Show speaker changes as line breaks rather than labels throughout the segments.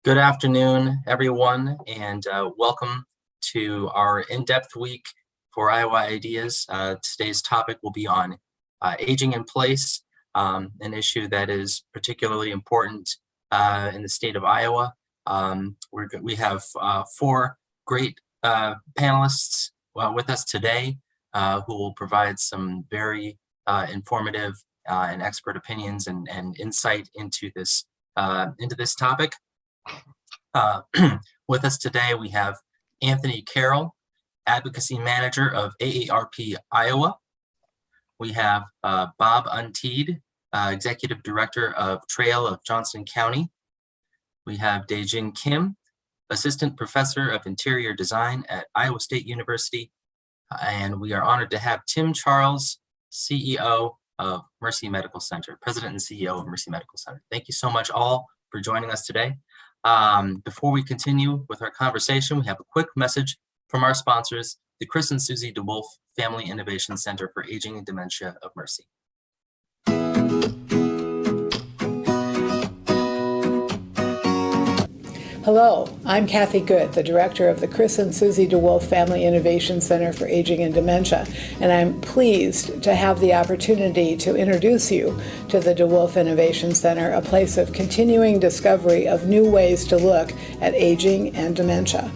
Good afternoon, everyone, and welcome to our in-depth week for Iowa Ideas. Today's topic will be on aging in place, an issue that is particularly important in the state of Iowa. We have four great panelists with us today who will provide some very informative and expert opinions and insight into this topic. With us today, we have Anthony Carroll, Advocacy Manager of AARP Iowa. We have Bob Untiedt, Executive Director of Trail of Johnson County. We have Daejin Kim, Assistant Professor of Interior Design at Iowa State University. And we are honored to have Tim Charles, CEO of Mercy Medical Center, President and CEO of Mercy Medical Center. Thank you so much all for joining us today. Before we continue with our conversation, we have a quick message from our sponsors, the Chris and Susie DeWolf Family Innovation Center for Aging and Dementia of Mercy.
Hello, I'm Kathy Good, the director of the Chris and Susie DeWolf Family Innovation Center for Aging and Dementia, and I'm pleased to have the opportunity to introduce you to the DeWolf Innovation Center, a place of continuing discovery of new ways to look at aging and dementia.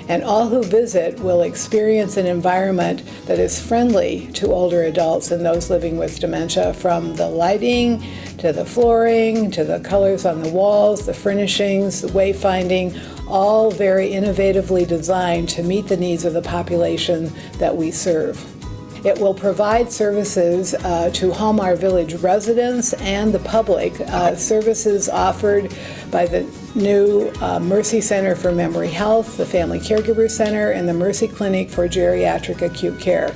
And all who visit will experience an environment that is friendly to older adults and those living with dementia, from the lighting to the flooring to the colors on the walls, the furnishings, the wayfinding, all very innovatively designed to meet the needs of the population that we serve. It will provide services to Halmar Village residents and the public, services offered by the new Mercy Center for Memory Health, the Family Caregivers Center, and the Mercy Clinic for Geriatric Acute Care.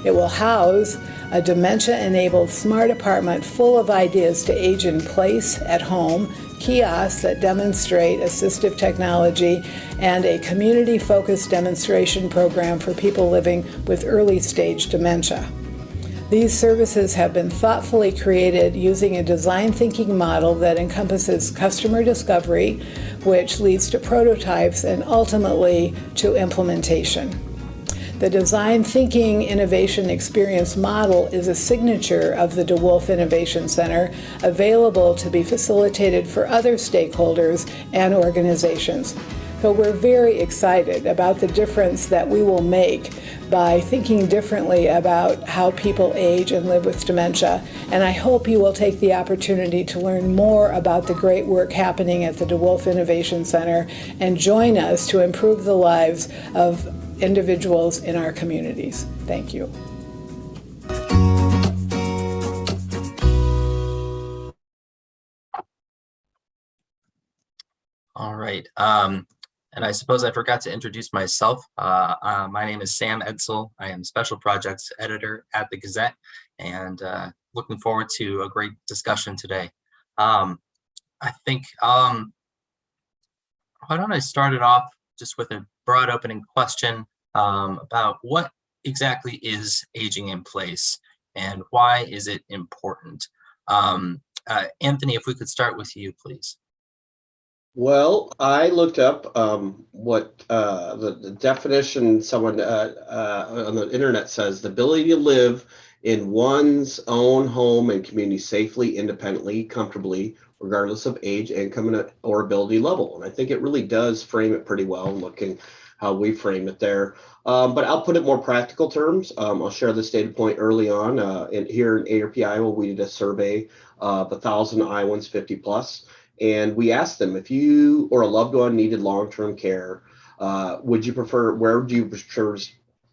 It will house a dementia-enabled smart apartment full of ideas to age in place at home, kiosks that demonstrate assistive technology, and a community-focused demonstration program for people living with early-stage dementia. These services have been thoughtfully created using a design thinking model that encompasses customer discovery, which leads to prototypes and ultimately to implementation. The Design Thinking Innovation Experience model is a signature of the DeWolf Innovation Center, available to be facilitated for other stakeholders and organizations. So we're very excited about the difference that we will make by thinking differently about how people age and live with dementia. And I hope you will take the opportunity to learn more about the great work happening at the DeWolf Innovation Center and join us to improve the lives of individuals in our communities. Thank you.
All right. And I suppose I forgot to introduce myself. My name is Sam Edsill. I am Special Projects Editor at the Gazette, and looking forward to a great discussion today. I think, why don't I start it off just with a broad opening question about what exactly is aging in place and why is it important? Anthony, if we could start with you, please.
Well, I looked up what the definition someone on the internet says: the ability to live in one's own home and community safely, independently, comfortably, regardless of age, income, or ability level. And I think it really does frame it pretty well, looking how we frame it there. But I'll put it more practical terms. I'll share this data point early on. Here in AARP Iowa, we did a survey of 1,000 Iowans 50 plus. And we asked them, if you or a loved one needed long-term care, where would you prefer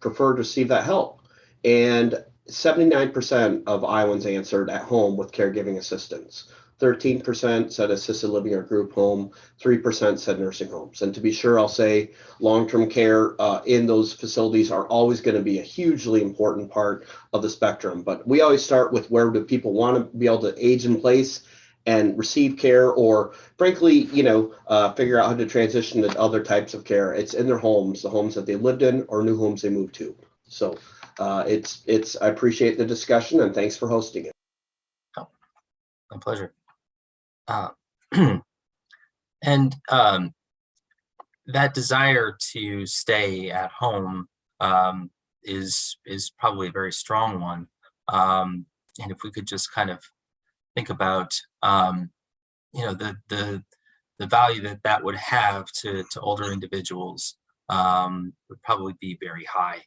to receive that help? And 79% of Iowans answered at home with caregiving assistance. 13% said assisted living or group home, 3% said nursing homes. And to be sure, I'll say long-term care in those facilities are always going to be a hugely important part of the spectrum. But we always start with, where do people want to be able to age in place and receive care, or frankly, figure out how to transition to other types of care? It's in their homes, the homes that they lived in or new homes they moved to. So I appreciate the discussion, and thanks for hosting it.
Oh, my pleasure. And that desire to stay at home is probably a very strong one. And if we could just kind of think about the value that would have to older individuals would probably be very high.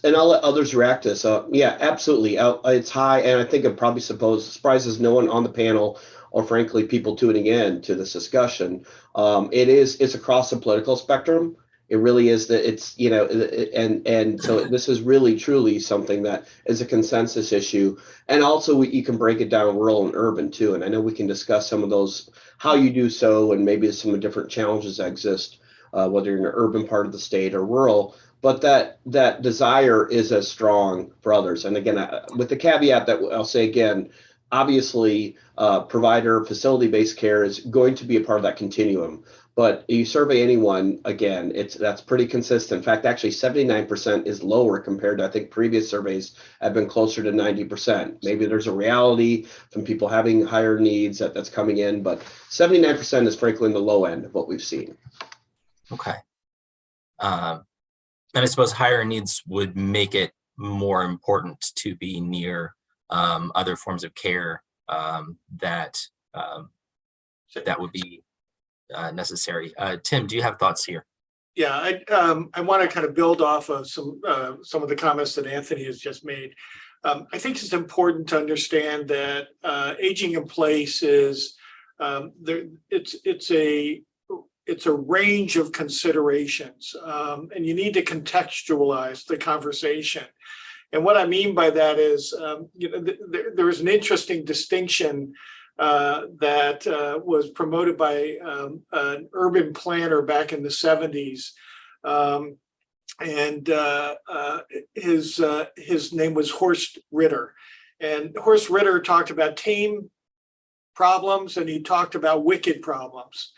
And I'll let others react to this. Yeah, absolutely. It's high, and I think it probably surprises no one on the panel, or frankly, people tuning in to this discussion. It's across the political spectrum. It really is that it's, and so this is really truly something that is a consensus issue. And also you can break it down rural and urban too. And I know we can discuss some of those, how you do so, and maybe some of the different challenges that exist, whether you're in an urban part of the state or rural. But that desire is as strong for others. And again, with the caveat that I'll say again, obviously, provider facility-based care is going to be a part of that continuum. But you survey anyone, again, that's pretty consistent. In fact, actually 79% is lower compared to, I think, previous surveys have been closer to 90%. Maybe there's a reality from people having higher needs that's coming in, but 79% is frankly in the low end of what we've seen.
Okay. And I suppose higher needs would make it more important to be near other forms of care that would be necessary. Tim, do you have thoughts here?
Yeah, I want to kind of build off of some of the comments that Anthony has just made. I think it's important to understand that aging in place is it's a range of considerations, and you need to contextualize the conversation. And what I mean by that is, there is an interesting distinction that was promoted by an urban planner back in the 70s. His name was Horst Ritter. And Horst Ritter talked about tame problems, and he talked about wicked problems.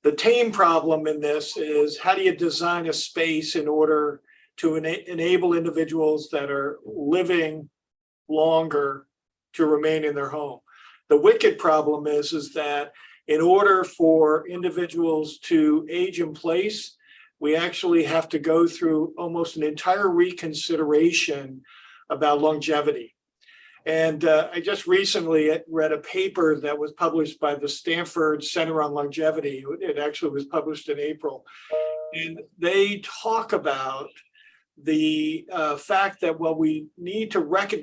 The tame problem in this is, how do you design a space in order to enable individuals that are living longer to remain in their home? The wicked problem is that in order for individuals to age in place, we actually have to go through almost an entire reconsideration about longevity. And I just recently read a paper that was published by the Stanford Center on Longevity. It actually was published in April. And they talk about the fact that, well,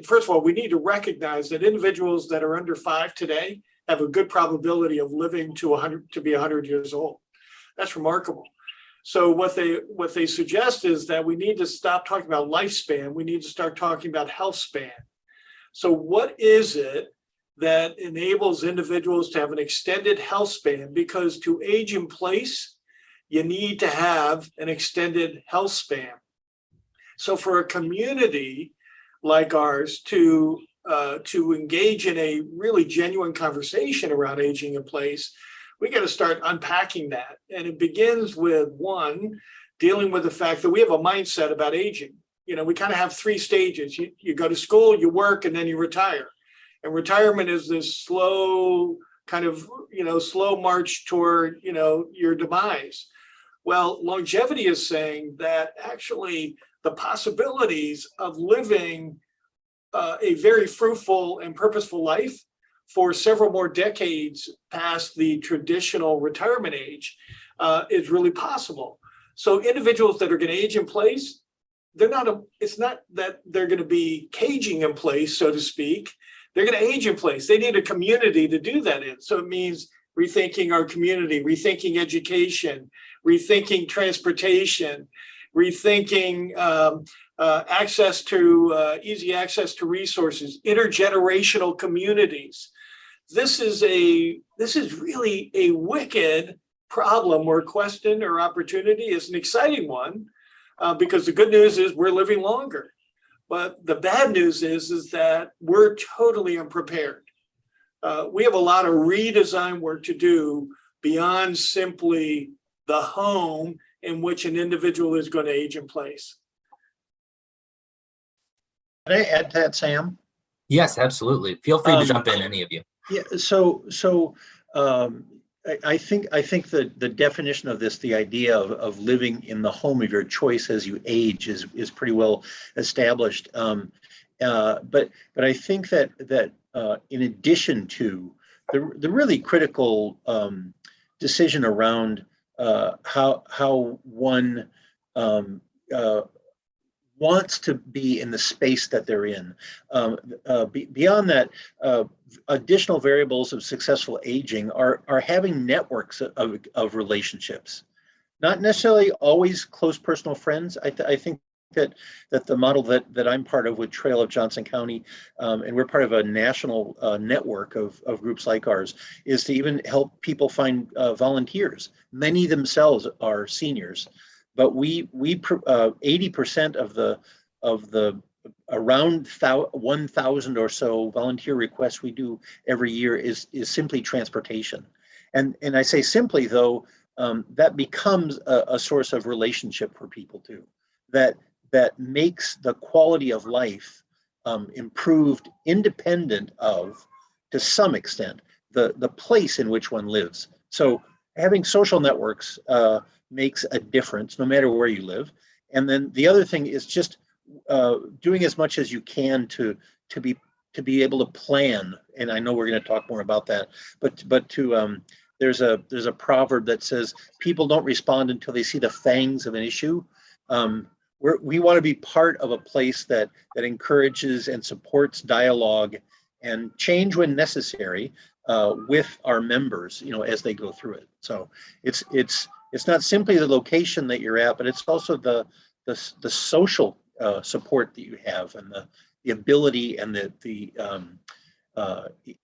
first of all, we need to recognize that individuals that are under 5 today have a good probability of living to be 100 years old. That's remarkable. So what they suggest is that we need to stop talking about lifespan. We need to start talking about health span. So what is it that enables individuals to have an extended health span? Because to age in place, you need to have an extended health span. So for a community like ours to engage in a really genuine conversation around aging in place, we got to start unpacking that. And it begins with, one, dealing with the fact that we have a mindset about aging. We kind of have 3 stages. You go to school, you work, and then you retire. And retirement is this slow kind of, slow march toward, your demise. Well, longevity is saying that actually the possibilities of living a very fruitful and purposeful life for several more decades past the traditional retirement age is really possible. So individuals that are going to age in place, it's not that they're going to be caging in place, so to speak. They're going to age in place. They need a community to do that in. So it means rethinking our community, rethinking education, rethinking transportation, rethinking easy access to resources, intergenerational communities. This is really a wicked problem or question or opportunity. It's an exciting one. Because the good news is we're living longer. But the bad news is that we're totally unprepared. We have a lot of redesign work to do beyond simply the home in which an individual is going to age in place.
Can I add to that, Sam?
Yes, absolutely. Feel free to jump in, any of you.
Yeah. So I think the definition of this, the idea of living in the home of your choice as you age, is pretty well established. But I think that in addition to the really critical decision around how one wants to be in the space that they're in. Beyond that, additional variables of successful aging are having networks of relationships, not necessarily always close personal friends. I think that the model that I'm part of with Trail of Johnson County, and we're part of a national network of groups like ours, is to even help people find volunteers. Many themselves are seniors, but we 80% of the around 1,000 or so volunteer requests we do every year is simply transportation. And I say simply, though, that becomes a source of relationship for people too, that makes the quality of life improved, independent of, to some extent, the place in which one lives. So having social networks makes a difference no matter where you live. And then the other thing is just doing as much as you can to be able to plan. And I know we're going to talk more about that, but to there's a proverb that says people don't respond until they see the fangs of an issue. We want to be part of a place that encourages and supports dialogue and change when necessary with our members, as they go through it. So it's not simply the location that you're at, but it's also the social support that you have, and the ability and the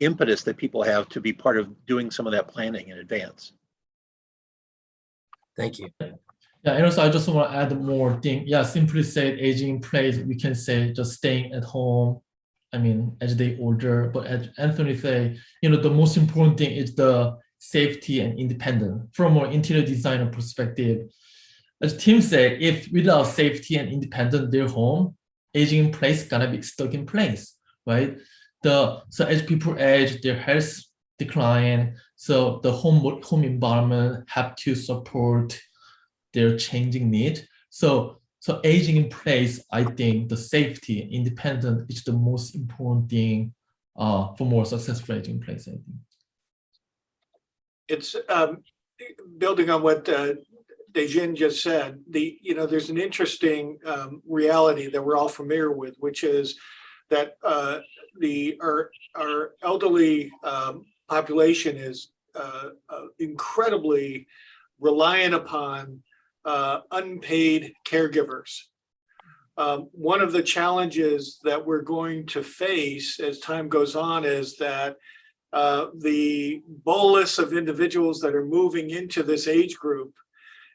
impetus that people have to be part of doing some of that planning in advance.
Thank you.
Yeah, and also I just want to add more thing. Yeah, simply said, aging in place, we can say just staying at home. I mean, as they older, but as Anthony say, the most important thing is the safety and independence from an interior designer perspective. As Tim said, if without safety and independence, their home, aging in place gonna be stuck in place, right? So as people age, their health decline. So the home environment have to support their changing need. So aging in place, I think the safety and independence is the most important thing for more successful aging in place, I think.
It's building on what Daejin just said. There's an interesting reality that we're all familiar with, which is that our elderly population is incredibly reliant upon unpaid caregivers. One of the challenges that we're going to face as time goes on is that the bolus of individuals that are moving into this age group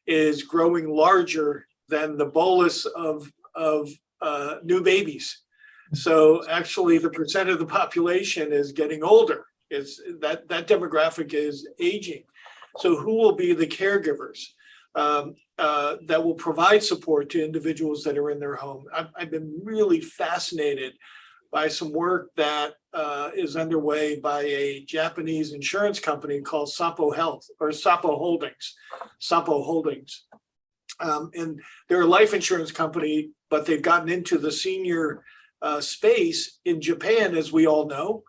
is growing larger than the bolus of new babies. So actually the percent of the population is getting older. It's that demographic is aging. So who will be the caregivers that will provide support to individuals that are in their home? I've been really fascinated by some work that is underway by a Japanese insurance company called Sampo Holdings. And they're a life insurance company, but they've gotten into the senior space in Japan, as we all know.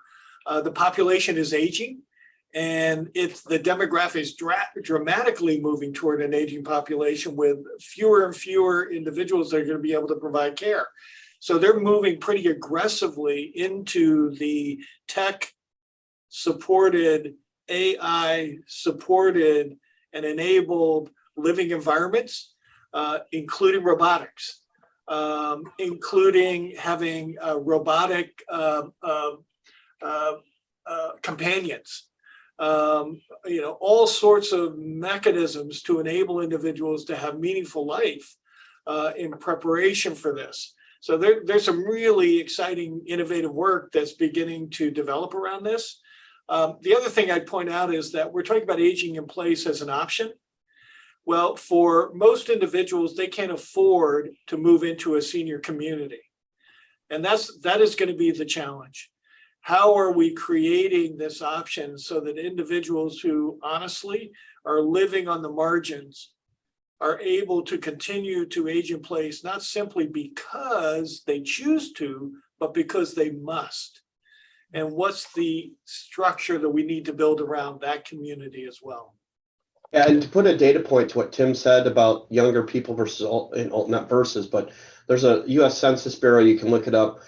The population is aging, and the demographic is dramatically moving toward an aging population with fewer and fewer individuals that are going to be able to provide care. So they're moving pretty aggressively into the tech-supported, AI-supported, and enabled living environments, including robotics, including having robotic companions, all sorts of mechanisms to enable individuals to have meaningful life in preparation for this. So there's some really exciting, innovative work that's beginning to develop around this. The other thing I'd point out is that we're talking about aging in place as an option. Well, for most individuals, they can't afford to move into a senior community. And that is going to be the challenge. how are we creating this option so that individuals who honestly are living on the margins are able to continue to age in place, not simply because they choose to, but because they must? And what's the structure that we need to build around that community as well?
And to put a data point to what Tim said about younger people versus, not versus, but there's a US Census Bureau, you can look it up,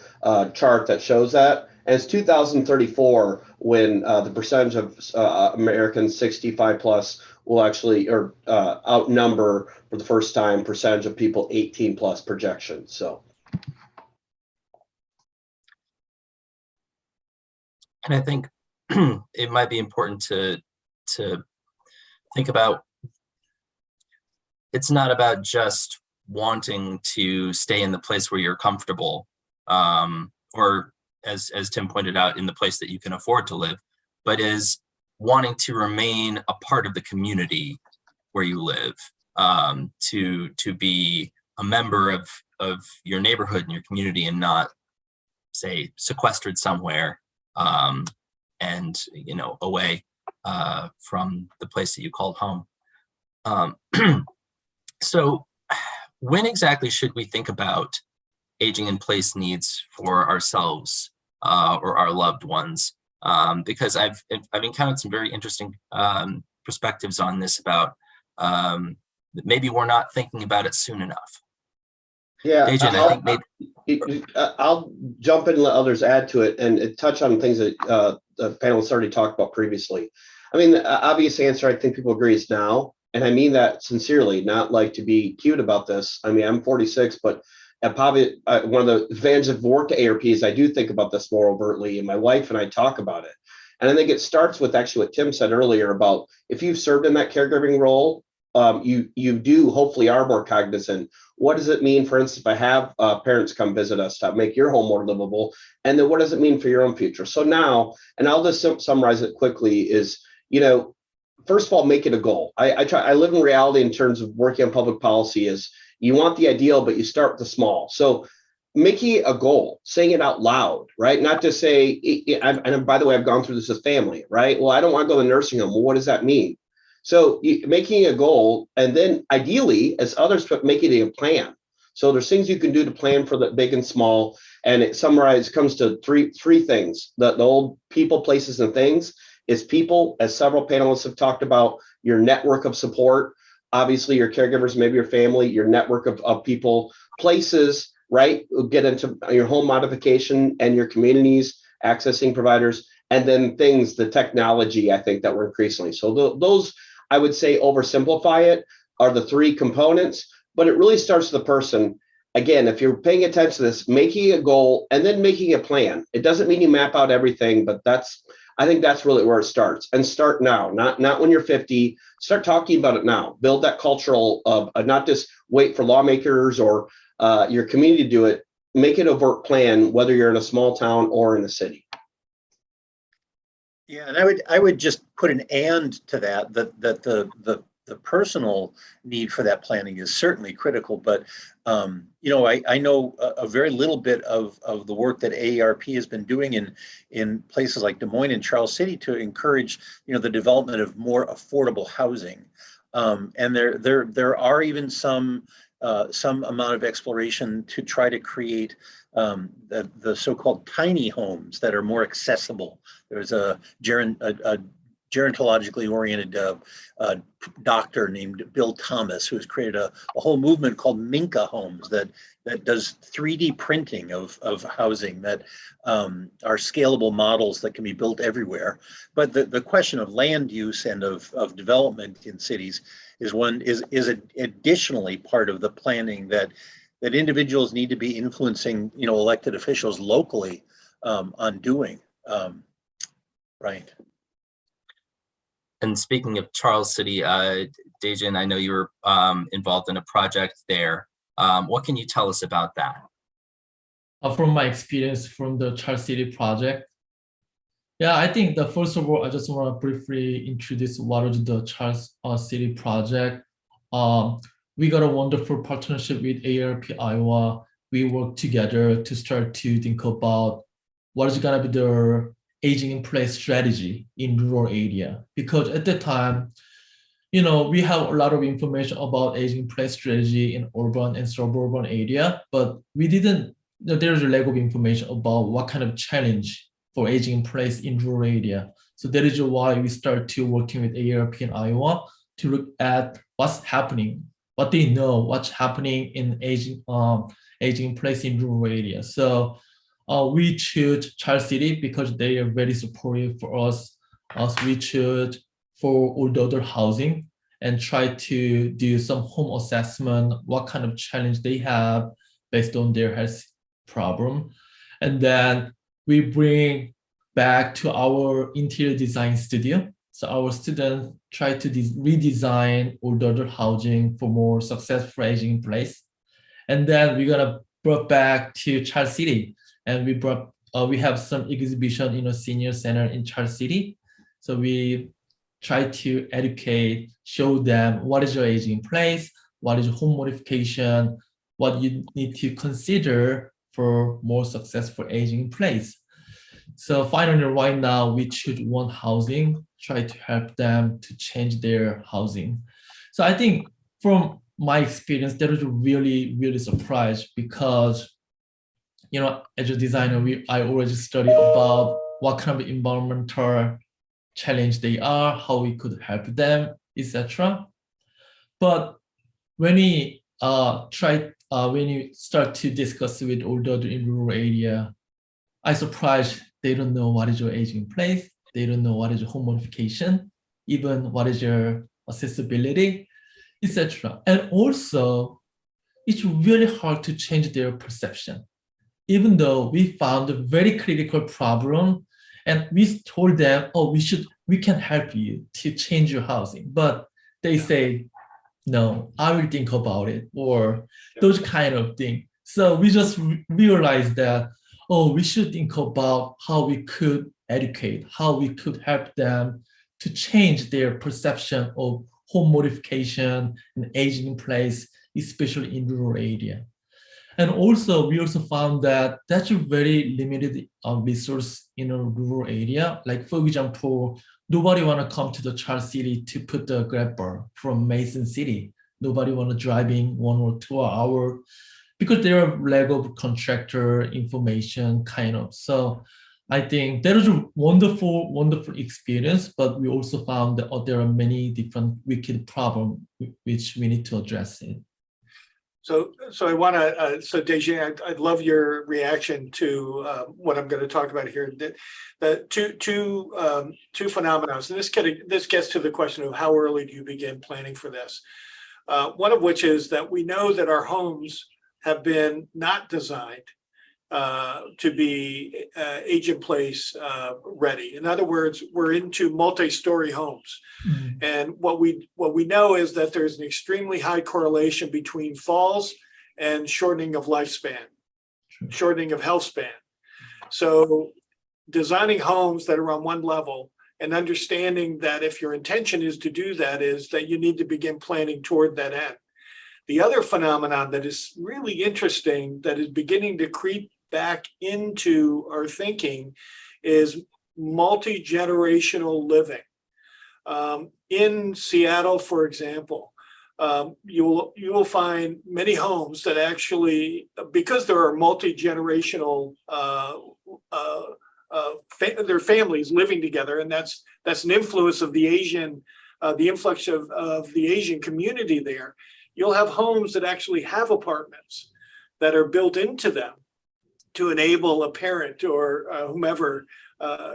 chart that shows that. And it's 2034 when the percentage of Americans 65 plus will actually outnumber for the first time percentage of people 18 plus projections. So.
And I think it might be important to think about, it's not about just wanting to stay in the place where you're comfortable, or as Tim pointed out, in the place that you can afford to live, but is wanting to remain a part of the community where you live, to be a member of your neighborhood and your community, and not, say, sequestered somewhere, and away from the place that you called home. So when exactly should we think about aging in place needs for ourselves or our loved ones? Because I've encountered some very interesting perspectives on this about maybe we're not thinking about it soon enough.
Yeah,
Daejin, I think maybe
I'll jump in and let others add to it and touch on things that the panelists already talked about previously. I mean, the obvious answer, I think people agree, is now. And I mean that sincerely, not like to be cute about this. I mean, I'm 46, but probably one of the advantages of work at ARP is I do think about this more overtly, and my wife and I talk about it. And I think it starts with actually what Tim said earlier about if you've served in that caregiving role, you do hopefully are more cognizant. What does it mean, for instance, if I have parents come visit us to make your home more livable? And then what does it mean for your own future? So now, and I'll just summarize it quickly, is, first of all, make it a goal. I live in reality in terms of working on public policy is you want the ideal, but you start with the small. So making it a goal, saying it out loud, right? Not just say, and by the way, I've gone through this with family, right? Well, I don't want to go to the nursing home. Well, what does that mean? So making a goal, and then ideally, as others put, making it a plan. So there's things you can do to plan for the big and small. And it comes to three things. The old people, places, and things is people, as several panelists have talked about, your network of support, obviously your caregivers, maybe your family, your network of people, places, right? Get into your home modification and your communities, accessing providers, and then things, the technology, I think that we're increasingly. So those, I would say, oversimplify it, are the three components, but it really starts with the person. Again, if you're paying attention to this, making a goal and then making a plan. It doesn't mean you map out everything, but I think that's really where it starts. And start now, not when you're 50. Start talking about it now. Build that cultural of not just wait for lawmakers or your community to do it. Make it a overt plan, whether you're in a small town or in a city.
Yeah, and I would just put an and to that the personal need for that planning is certainly critical, but I know a very little bit of the work that AARP has been doing in places like Des Moines and Charles City to encourage the development of more affordable housing, and there are even some amount of exploration to try to create the so-called tiny homes that are more accessible. There's a gerontologically oriented doctor named Bill Thomas, who has created a whole movement called Minka Homes that does 3D printing of housing that are scalable models that can be built everywhere. But the question of land use and of development in cities is additionally part of the planning that individuals need to be influencing elected officials locally on doing. Right.
And speaking of Charles City, Daejin, I know you were involved in a project there. What can you tell us about that?
From my experience from the Charles City project, yeah, I think that first of all, I just want to briefly introduce what is the Charles City project. We got a wonderful partnership with ARP Iowa. We work together to start to think about what is gonna be the aging in place strategy in rural area. Because at the time, we have a lot of information about aging in place strategy in urban and suburban area, but we didn't, there's a lack of information about what kind of challenge for aging in place in rural area. So that is why we start to working with AARP in Iowa to look at what's happening, what they know, what's happening in aging in place in rural areas. So we choose Child City because they are very supportive for us. We choose for older housing and try to do some home assessment, what kind of challenge they have based on their health problem. And then we bring back to our interior design studio. So our students try to redesign older housing for more successful aging in place. And then we're gonna brought back to Child City, and we have some exhibition in a senior center in Child City. So we try to educate, show them what is your aging in place, what is your home modification, what you need to consider for more successful aging in place. So finally, right now, we choose one housing, try to help them to change their housing. So I think from my experience, that was really, really surprised because, as a designer, I already studied about what kind of environmental challenge they are, how we could help them, etc. But when we when you start to discuss with older in rural area, I surprised they don't know what is your aging in place, they don't know what is your home modification, even what is your accessibility, etc. And also, it's really hard to change their perception. Even though we found a very critical problem, and we told them, oh, we can help you to change your housing, but they say, no, I will think about it, or those kind of things. So we just realized that, oh, we should think about how we could educate, how we could help them to change their perception of home modification and aging in place, especially in rural area. And also, we also found that that's a very limited resource in a rural area. Like, for example, nobody want to come to the Child City to put the grab bar from Mason City. Nobody want to drive in 1 or 2 hours because there are lack of contractor information, kind of. So I think that is a wonderful, wonderful experience, but we also found that there are many different wicked problems which we need to address it.
So I want to, so Daejin, I'd love your reaction to what I'm going to talk about here. The two phenomena, and this gets to the question of how early do you begin planning for this? One of which is that we know that our homes have been not designed to be age in place ready. In other words, we're into multi-story homes. Mm-hmm. And what we know is that there's an extremely high correlation between falls and shortening of lifespan, shortening of health span. So designing homes that are on one level and understanding that if your intention is to do that, is that you need to begin planning toward that end. The other phenomenon that is really interesting that is beginning to creep back into our thinking is multi-generational living. In Seattle, for example, you will find many homes that actually, because there are multi-generational their families living together, and that's an influence of the Asian, the influx of the Asian community there. You'll have homes that actually have apartments that are built into them to enable a parent or whomever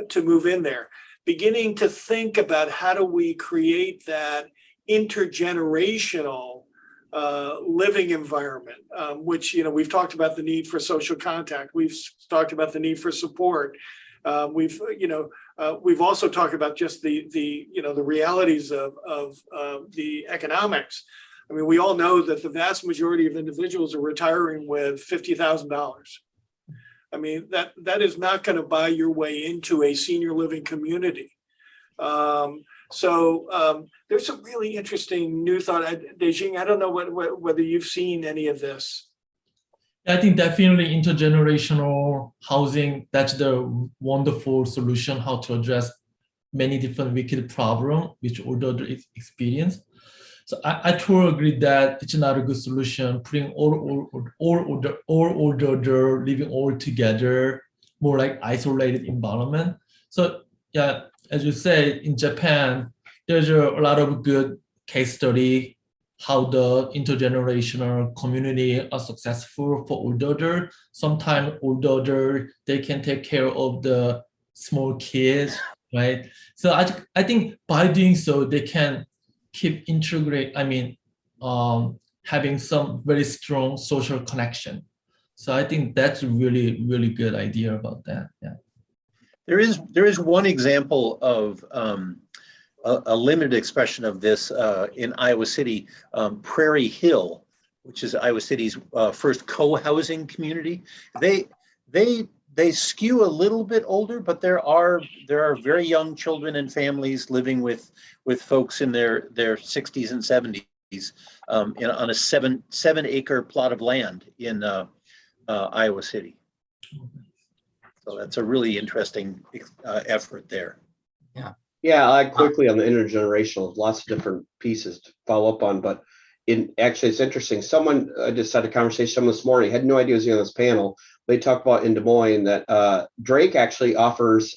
to move in there. Beginning to think about how do we create that intergenerational living environment, which, we've talked about the need for social contact. We've talked about the need for support. We've also talked about just the realities of the economics. I mean, we all know that the vast majority of individuals are retiring with $50,000. I mean, that is not going to buy your way into a senior living community. So there's some really interesting new thought. Daejin, I don't know whether you've seen any of this.
I think definitely intergenerational housing, that's the wonderful solution how to address many different wicked problems which older experience. So I totally agree that it's not a good solution, putting all older living all together, more like isolated environment. So yeah, as you say, in Japan, there's a lot of good case study how the intergenerational community are successful for older. Sometimes older, they can take care of the small kids, right? So I think by doing so, they can keep having some very strong social connection. So I think that's a really, really good idea about that. Yeah.
There is one example of a limited expression of this in Iowa City, Prairie Hill, which is Iowa City's first co-housing community. They skew a little bit older, but there are very young children and families living with folks in their 60s and 70s on a seven acre plot of land in Iowa City. So that's a really interesting effort there.
Yeah.
Yeah, I quickly on the intergenerational, lots of different pieces to follow up on, but actually it's interesting. Someone, I just had a conversation this morning, had no idea he was on this panel. They talked about in Des Moines that Drake actually offers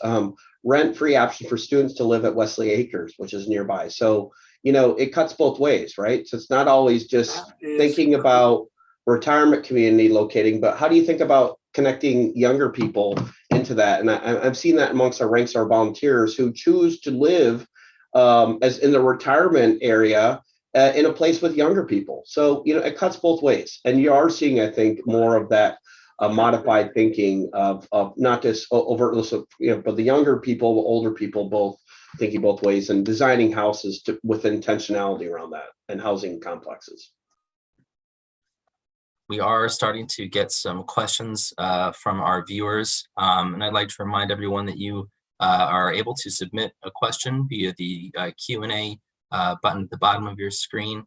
rent-free option for students to live at Wesley Acres, which is nearby. So, it cuts both ways, right? So it's not always just thinking about retirement community locating, but how do you think about connecting younger people into that? And I've seen that amongst our ranks, our volunteers who choose to live as in the retirement area in a place with younger people. So, it cuts both ways. And you are seeing, I think, more of that modified thinking of not just overtly, but the younger people, the older people, both thinking both ways and designing houses with intentionality around that and housing complexes.
We are starting to get some questions from our viewers, and I'd like to remind everyone that you are able to submit a question via the Q&A button at the bottom of your screen.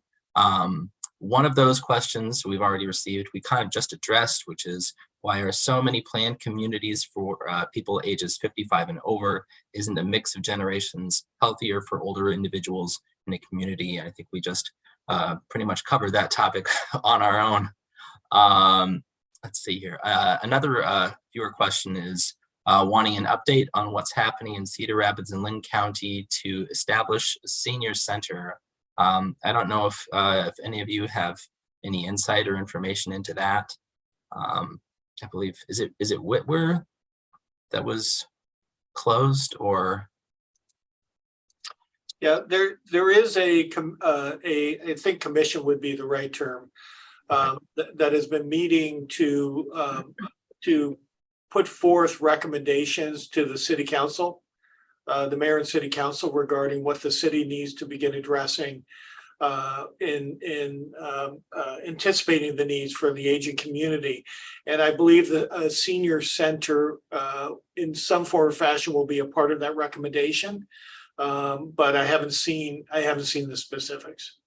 One of those questions we've already received, we kind of just addressed, which is why are so many planned communities for people ages 55 and over? Isn't a mix of generations healthier for older individuals in a community? I think we just pretty much covered that topic on our own. Let's see here. Another viewer question is wanting an update on what's happening in Cedar Rapids and Linn County to establish a senior center. I don't know if any of you have any insight or information into that. I believe, is it Whitwer that was closed, or?
Yeah, there is I think commission would be the right term. That has been meeting to put forth recommendations to the city council, the mayor and city council, regarding what the city needs to begin addressing in anticipating the needs for the aging community. And I believe that a senior center in some form or fashion will be a part of that recommendation, but I haven't seen the specifics.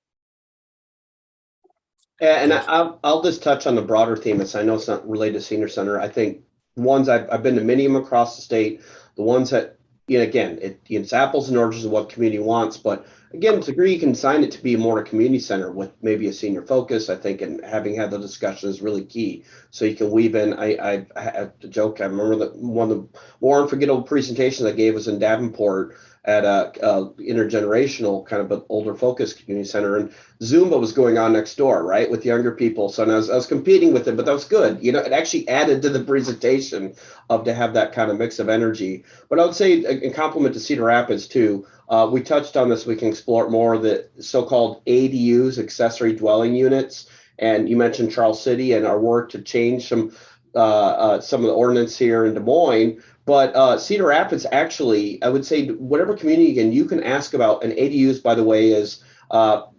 And I'll just touch on the broader theme. I know it's not related to senior center. I think ones I've been to many of them across the state. The ones that, again, it's apples and oranges of what community wants. But again, to agree, you can design it to be more a community center with maybe a senior focus. I think, and having had the discussion is really key. So you can weave in. I had to joke. I remember that one of the more unforgettable presentations I gave was in Davenport at a intergenerational kind of an older focused community center, and Zumba was going on next door, right, with younger people. So I was competing with it, but that was good. It actually added to the presentation to have that kind of mix of energy. But I would say, in compliment to Cedar Rapids too, we touched on this. We can explore it more, the so-called ADUs, accessory dwelling units. And you mentioned Charles City and our work to change some of the ordinance here in Des Moines. But Cedar Rapids, actually, I would say whatever community, again, you can ask about. And ADUs, by the way, is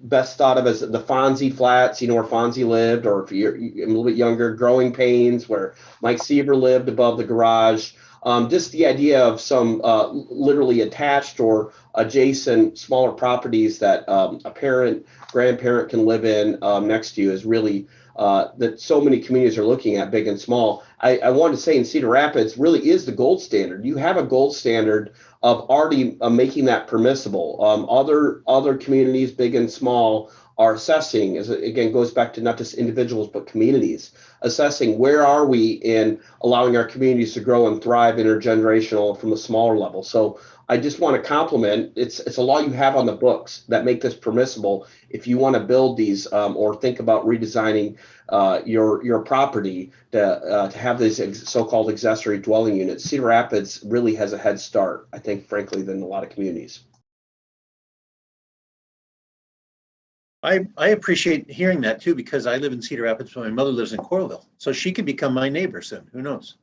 best thought of as the Fonzie flats, where Fonzie lived, or if you're a little bit younger, Growing Pains, where Mike Seaver lived above the garage. Just the idea of some literally attached or adjacent smaller properties that a parent, grandparent can live in next to you is really that so many communities are looking at, big and small. I wanted to say in Cedar Rapids really is the gold standard. You have a gold standard of already making that permissible. Other communities, big and small, are assessing, as it again goes back to not just individuals but communities, assessing where are we in allowing our communities to grow and thrive intergenerational from a smaller level. So I just want to compliment, it's a law you have on the books that make this permissible if you want to build these or think about redesigning your property to have these so-called accessory dwelling units. Cedar Rapids really has a head start, I think, frankly, than a lot of communities.
I appreciate hearing that too, because I live in Cedar Rapids, but my mother lives in Coralville. So she could become my neighbor soon. Who knows?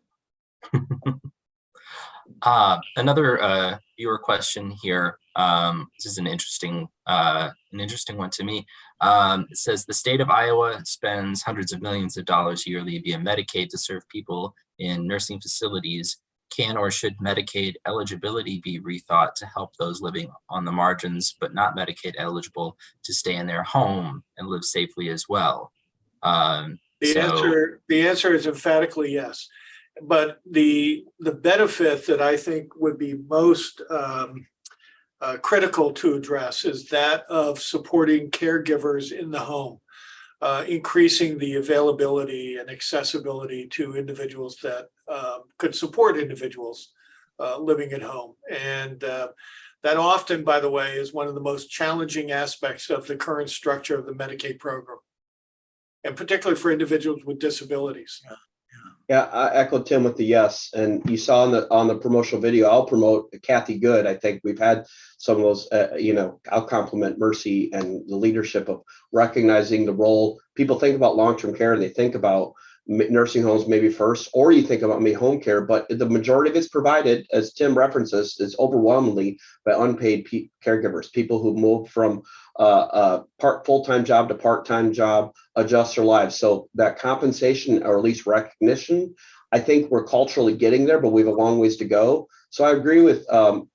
Another viewer question here. This is an interesting one to me. It says the state of Iowa spends hundreds of millions of dollars yearly via Medicaid to serve people in nursing facilities. Can or should Medicaid eligibility be rethought to help those living on the margins but not Medicaid eligible to stay in their home and live safely as well?
The answer is emphatically yes. But the benefit that I think would be most critical to address is that of supporting caregivers in the home, increasing the availability and accessibility to individuals that could support individuals living at home. And that often, by the way, is one of the most challenging aspects of the current structure of the Medicaid program, and particularly for individuals with disabilities.
Yeah, I echo Tim with the yes. And you saw on the promotional video, I'll promote Kathy Good. I think we've had some of those, I'll compliment Mercy and the leadership of recognizing the role. People think about long-term care and they think about nursing homes maybe first, or you think about home care, but the majority of it's provided, as Tim references, is overwhelmingly by unpaid caregivers, people who move from full-time job to part-time job, adjust their lives. So that compensation, or at least recognition, I think we're culturally getting there, but we have a long ways to go. So I agree with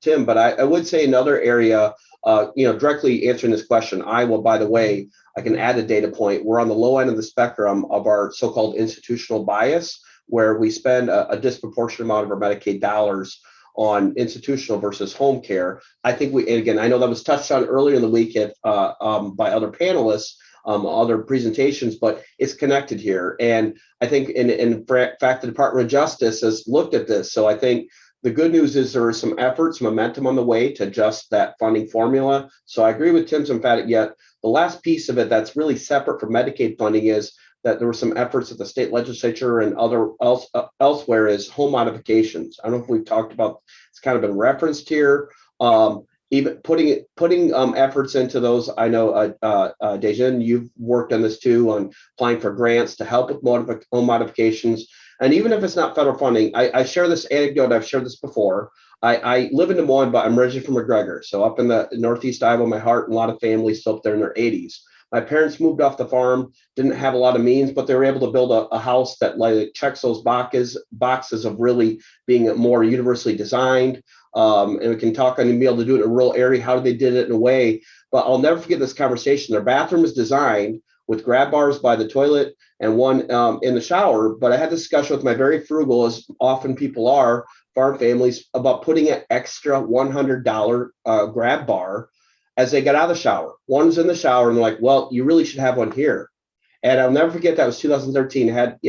Tim, but I would say another area, directly answering this question, Iowa, by the way, I can add a data point. We're on the low end of the spectrum of our so-called institutional bias, where we spend a disproportionate amount of our Medicaid dollars on institutional versus home care. I think and again, I know that was touched on earlier in the week by other panelists, other presentations, but it's connected here. And I think, in fact, the Department of Justice has looked at this. So I think the good news is there is some effort, some momentum on the way to adjust that funding formula. So I agree with Tim's emphatic yet. The last piece of it that's really separate from Medicaid funding is that there were some efforts at the state legislature and elsewhere is home modifications. I don't know if we've talked about, it's kind of been referenced here. Even putting efforts into those. I know, Daejin, you've worked on this too, on applying for grants to help with home modifications. And even if it's not federal funding, I share this anecdote. I've shared this before. I live in Des Moines, but I'm originally from McGregor. So up in the Northeast Iowa, my heart, and a lot of families still up there in their 80s. My parents moved off the farm, didn't have a lot of means, but they were able to build a house that checks those boxes of really being more universally designed. And we can talk on being able to do it in a rural area, how they did it in a way. But I'll never forget this conversation. Their bathroom is designed with grab bars by the toilet and one in the shower. But I had this discussion with my very frugal, as often people are, farm families, about putting an extra $100 grab bar as they got out of the shower. One's in the shower and they're like, well, you really should have one here. And I'll never forget, that was 2013, had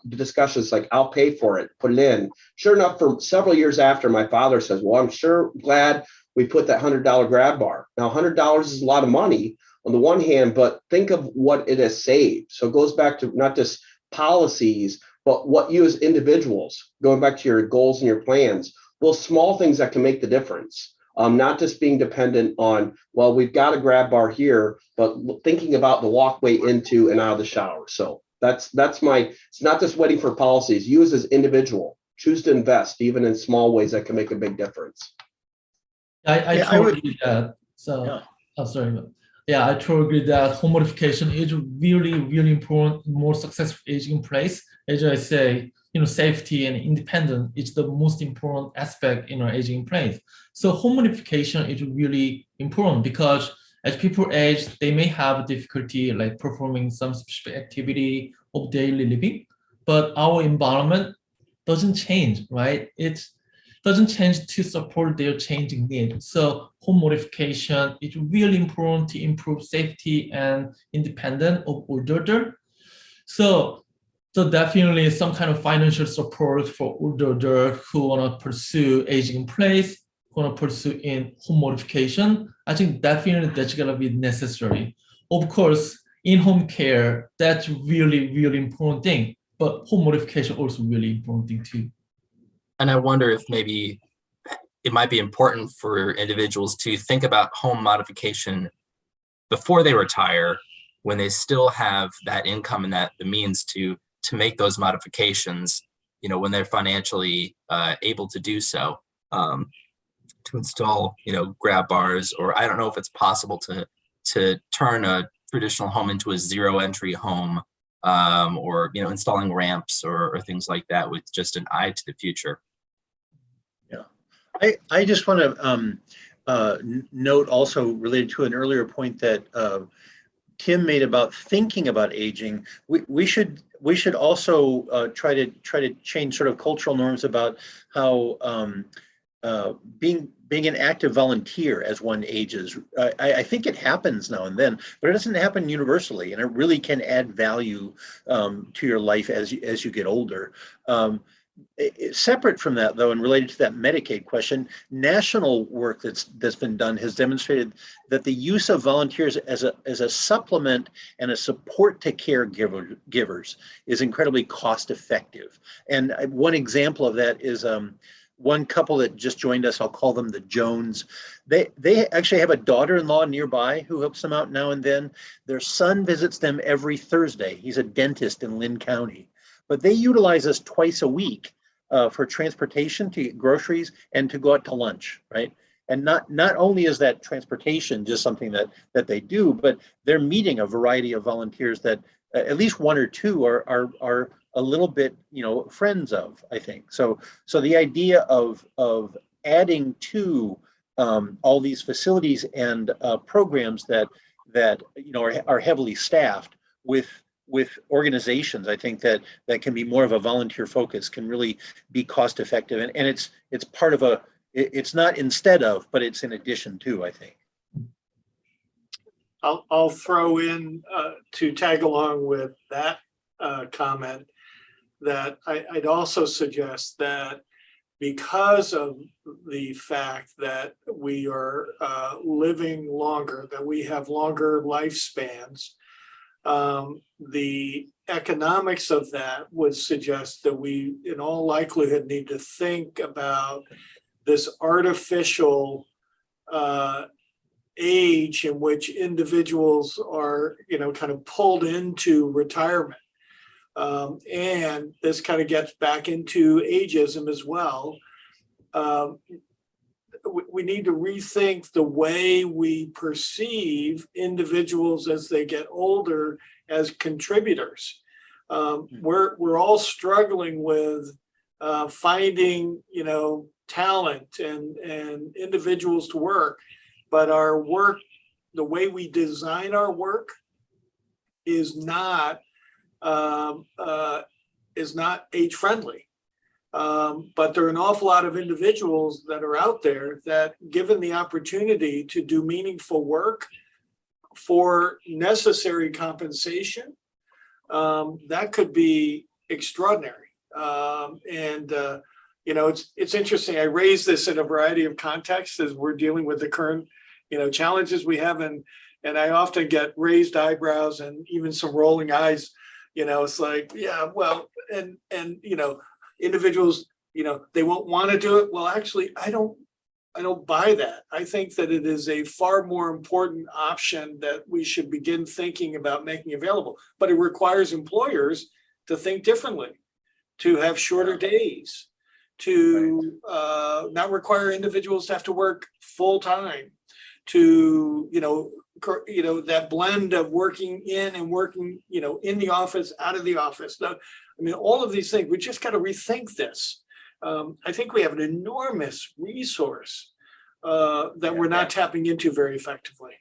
discussions like, I'll pay for it, put it in. Sure enough, for several years after, my father says, well, I'm sure glad we put that $100 grab bar. Now, $100 is a lot of money on the one hand, but think of what it has saved. So it goes back to not just policies, but what you as individuals, going back to your goals and your plans, those small things that can make the difference. Not just being dependent on, well, we've got a grab bar here, but thinking about the walkway into and out of the shower. So that's it's not just waiting for policies. You as individual, choose to invest even in small ways that can make a big difference.
I totally agree with that. So, yeah. Oh, sorry. But yeah, I totally agree that home modification is really, really important, more successful aging in place. As I say, safety and independence is the most important aspect in our aging in place. So home modification is really important because as people age, they may have difficulty like performing some specific activity of daily living, but our environment doesn't change, right? It doesn't change to support their changing needs. So home modification is really important to improve safety and independence of older adults. So definitely some kind of financial support for older adults who want to pursue aging in place, who want to pursue in home modification. I think definitely that's going to be necessary. Of course, in-home care, that's really, really important thing, but home modification also really important thing too.
And I wonder if maybe it might be important for individuals to think about home modification before they retire, when they still have that income and that the means to make those modifications, you know, when they're financially able to do so, to install, you know, grab bars, or I don't know if it's possible to turn a traditional home into a zero entry home, or, you know, installing ramps or things like that with just an eye to the future.
Yeah, I just want to note also related to an earlier point that Tim made about thinking about aging. We should also try to change sort of cultural norms about how being an active volunteer as one ages. I think it happens now and then, but it doesn't happen universally, and it really can add value to your life as you get older. Separate from that, though, and related to that Medicaid question, national work that's been done has demonstrated that the use of volunteers as a supplement and a support to caregivers is incredibly cost effective. And one example of that is one couple that just joined us. I'll call them the Jones. They actually have a daughter-in-law nearby who helps them out now and then. Their son visits them every Thursday. He's a dentist in Linn County. But they utilize us twice a week for transportation to get groceries and to go out to lunch, right? And not only is that transportation just something that they do, but they're meeting a variety of volunteers that at least one or two are a little bit, you know, friends of, I think. So the idea of adding to all these facilities and programs that you know are heavily staffed with organizations, I think that can be more of a volunteer focus, can really be cost effective, and it's part of it's not instead of, but it's in addition to, I think.
I'll throw in to tag along with that comment that I'd also suggest that because of the fact that we are living longer, that we have longer lifespans, the economics of that would suggest that we, in all likelihood, need to think about this artificial age in which individuals are, you know, kind of pulled into retirement. And this kind of gets back into ageism as well. We need to rethink the way we perceive individuals as they get older as contributors. We're all struggling with finding, you know, talent and individuals to work, but our work, the way we design our work, is not age friendly. But there are an awful lot of individuals that are out there that, given the opportunity to do meaningful work for necessary compensation, that could be extraordinary. You know, it's interesting. I raise this in a variety of contexts as we're dealing with the current, you know, challenges we have, and I often get raised eyebrows and even some rolling eyes. You know, it's like, yeah, well, and you know, individuals, you know, they won't want to do it. Well, actually, I don't buy that. I think that it is a far more important option that we should begin thinking about making available. But it requires employers to think differently, to have shorter days, to not require individuals to have to work full time, to, you know, that blend of working in and working, you know, in the office, out of the office. Now, I mean, all of these things, we just got to rethink this. I think we have an enormous resource that we're not tapping into very effectively.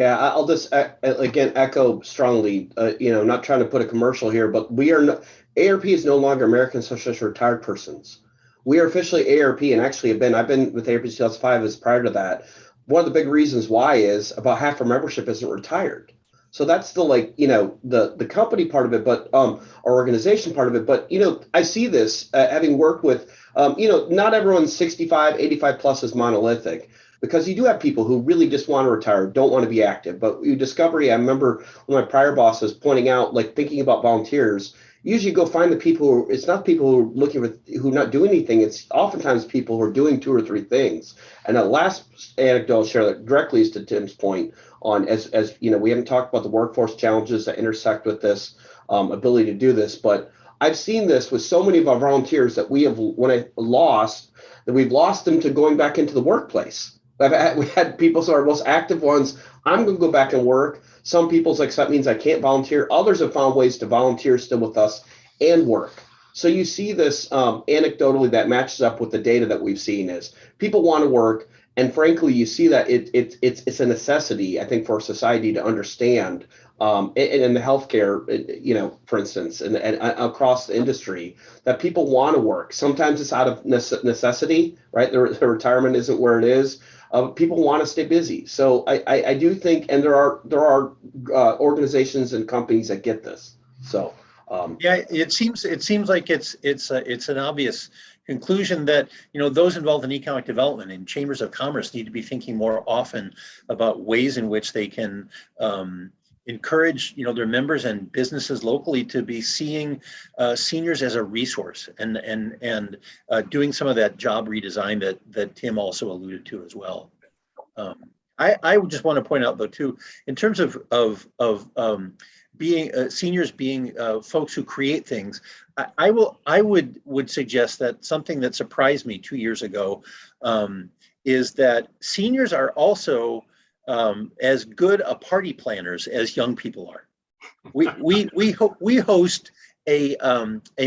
Yeah, I'll just again echo strongly. Not trying to put a commercial here, but we are ARP is no longer American Association of Retired Persons. We are officially ARP, and actually I've been with ARP since 2005. As prior to that, one of the big reasons why is about half our membership isn't retired. So that's still the company part of it, but our organization part of it. But I see this having worked with not everyone's 65, 85 plus is monolithic. Because you do have people who really just want to retire, don't want to be active. But you discover, I remember one of my prior bosses pointing out, thinking about volunteers, usually go find the people who, it's not people who are looking for, who not do anything. It's oftentimes people who are doing 2 or 3 things. And the last anecdote I'll share that directly is to Tim's point on, as we haven't talked about the workforce challenges that intersect with this ability to do this. But I've seen this with so many of our volunteers that we've lost them to going back into the workplace. We had people, so our most active ones, I'm going to go back and work. Some people's like, that means I can't volunteer. Others have found ways to volunteer still with us and work. So you see this anecdotally that matches up with the data that we've seen is people want to work. And frankly, you see that it's a necessity, I think, for society to understand. And in the healthcare, for instance, and across the industry, that people want to work. Sometimes it's out of necessity, right? The retirement isn't where it is. People want to stay busy. So I do think, and there are organizations and companies that get this. So
yeah, it seems like it's an obvious conclusion that those involved in economic development and chambers of commerce need to be thinking more often about ways in which they can encourage their members and businesses locally to be seeing seniors as a resource and doing some of that job redesign that Tim also alluded to as well. I would just want to point out though too, in terms of being seniors being folks who create things, I would suggest that something that surprised me 2 years ago is that seniors are also as good a party planners as young people are. We host a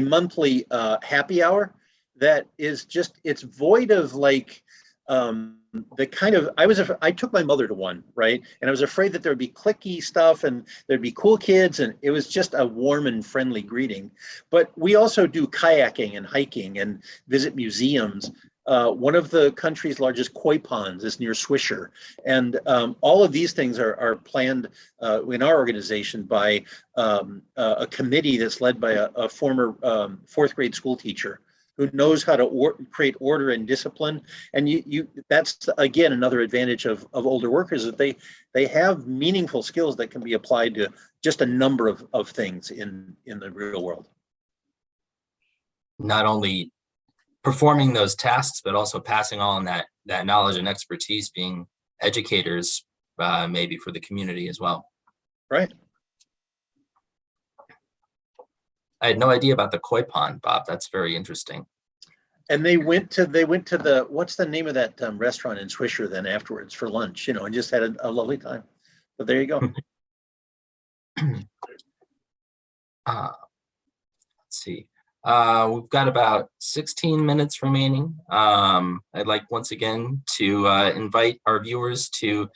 monthly happy hour that is just, it's void of the kind of, I took my mother to one, right? And I was afraid that there'd be cliquey stuff and there'd be cool kids, and it was just a warm and friendly greeting. But we also do kayaking and hiking and visit museums. One of the country's largest koi ponds is near Swisher. And all of these things are planned in our organization by a committee that's led by a former 4th grade school teacher who knows how to create order and discipline. And that's, again, another advantage of older workers, that they have meaningful skills that can be applied to just a number of things in the real world.
Not only performing those tasks, but also passing on that knowledge and expertise, being educators maybe for the community as well.
Right.
I had no idea about the koi pond, Bob. That's very interesting.
And they went to the, what's the name of that restaurant in Swisher then afterwards for lunch, and just had a lovely time. But there you go.
Let's see. We've got about 16 minutes remaining. I'd like once again to invite our viewers to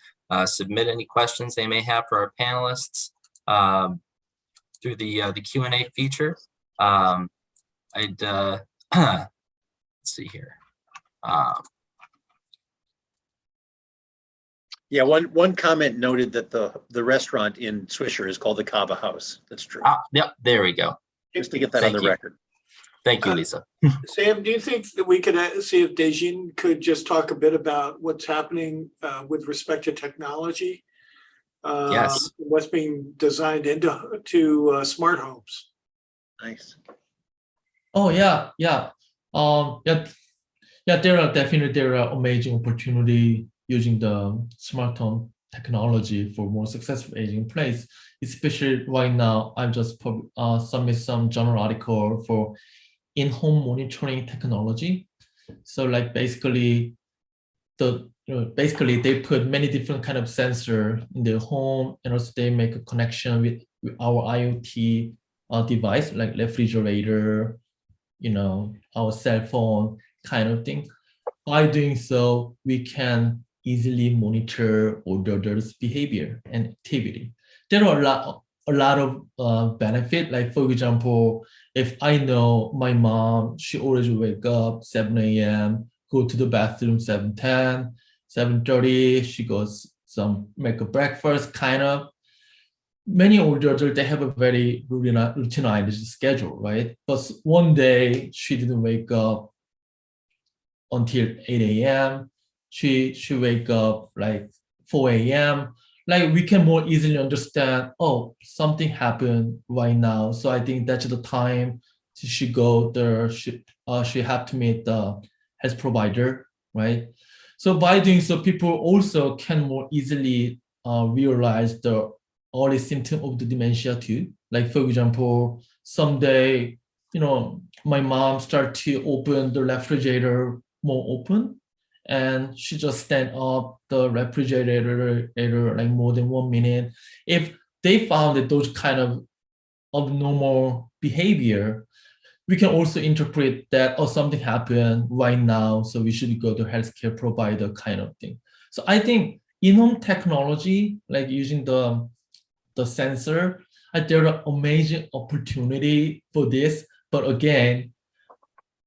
submit any questions they may have for our panelists through the Q&A feature. Let's see here.
Yeah, one comment noted that the restaurant in Swisher is called the Kava House. That's true.
Yep, there we go.
Just to get that on the record.
Thank you, Lisa.
Sam, do you think that we could see if Daejin could just talk a bit about what's happening with respect to technology?
Yes.
What's being designed into smart homes?
Nice.
Oh yeah. There are amazing opportunity using the smart home technology for more successful aging in place. Especially right now, I've just submit some journal article for in-home monitoring technology. So basically they put many different kind of sensor in their home, and also they make a connection with our IoT device like refrigerator, our cell phone kind of thing. By doing so, we can easily monitor older's behavior and activity. There are a lot of benefit. Like for example, if I know my mom, she always wake up 7 a.m., go to the bathroom 7:10, 7:30, she goes make a breakfast kind of. Many older adults, they have a very routinized schedule, right? But one day she didn't wake up until 8 a.m. She wake up like 4 a.m. Like we can more easily understand, oh, something happened right now. So I think that's the time she go there. She have to meet the health provider, right? So by doing so, people also can more easily realize the early symptom of the dementia too. Like for example, someday, my mom start to open the refrigerator more open, and she just stand up the refrigerator like more than 1 minute. If they found that those kind of abnormal behavior, we can also interpret that, oh, something happened right now, so we should go to healthcare provider kind of thing. So I think in-home technology, like using the sensor, there are amazing opportunity for this. But again,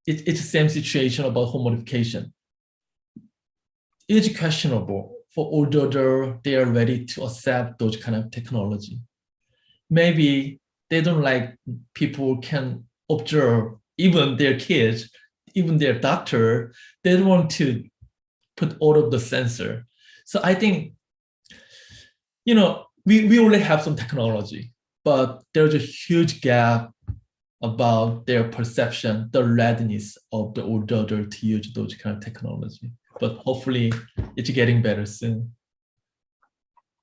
it's the same situation about home modification. It's questionable for older, they are ready to accept those kind of technology. Maybe they don't like people can observe even their kids, even their doctor. They don't want to put all of the sensor. So I think, we only have some technology, but there's a huge gap about their perception, the readiness of the older to use those kind of technology. But hopefully it's getting better soon.